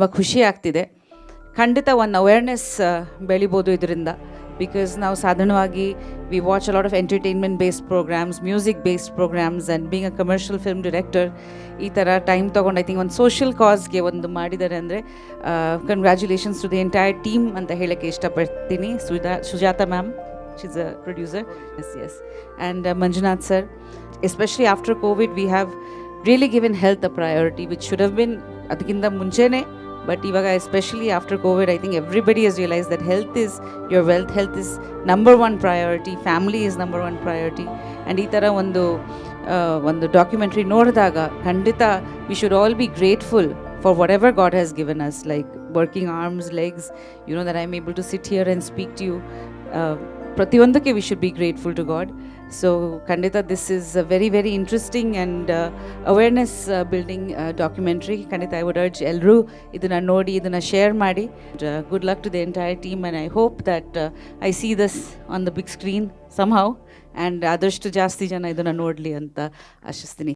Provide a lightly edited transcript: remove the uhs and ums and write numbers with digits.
ತುಂಬ ಖುಷಿ ಆಗ್ತಿದೆ. ಖಂಡಿತ ಒಂದು ಅವೇರ್ನೆಸ್ ಬೆಳಿಬೋದು ಇದರಿಂದ. ಬಿಕಾಸ್ ನಾವು ಸಾಧಾರಣವಾಗಿ we watch a lot of entertainment based programs, music based programs and being a commercial film director ಈ ಥರ ಟೈಮ್ ತೊಗೊಂಡು ಐ ಥಿಂಕ್ ಒಂದು ಸೋಷಿಯಲ್ ಕಾಸ್ಗೆ ಒಂದು ಮಾಡಿದ್ದಾರೆ ಅಂದರೆ congratulations to the entire team ಅಂತ ಹೇಳೋಕ್ಕೆ ಇಷ್ಟಪಡ್ತೀನಿ. Sujata ma'am, she's a producer. Yes. And Manjunath sir, especially after COVID, we have really given health a priority, which should have been adkinda munchene, but ivaga especially after COVID, I think everybody has realized that health is your wealth. Health is number one priority. Family is number one priority. And ee tara ಒಂದು documentary ನೋಡಿದಾಗ ಖಂಡಿತ we should all be grateful for whatever God has given us, like working arms, legs, that I'm able to sit here and speak to you. ಪ್ರತಿಯೊಂದಕ್ಕೆ we should be grateful to God. So ಖಂಡಿತ this is a very very interesting and awareness building documentary. ಖಂಡಿತ I would urge ಎಲ್ಲರೂ ಇದನ್ನು ನೋಡಿ, ಇದನ್ನು share ಮಾಡಿ. Good luck to the entire team and I hope that I see this on the big screen somehow and ಆದಷ್ಟು ಜಾಸ್ತಿ ಜನ ಇದನ್ನು ನೋಡಲಿ ಅಂತ ಆಶಿಸ್ತೀನಿ.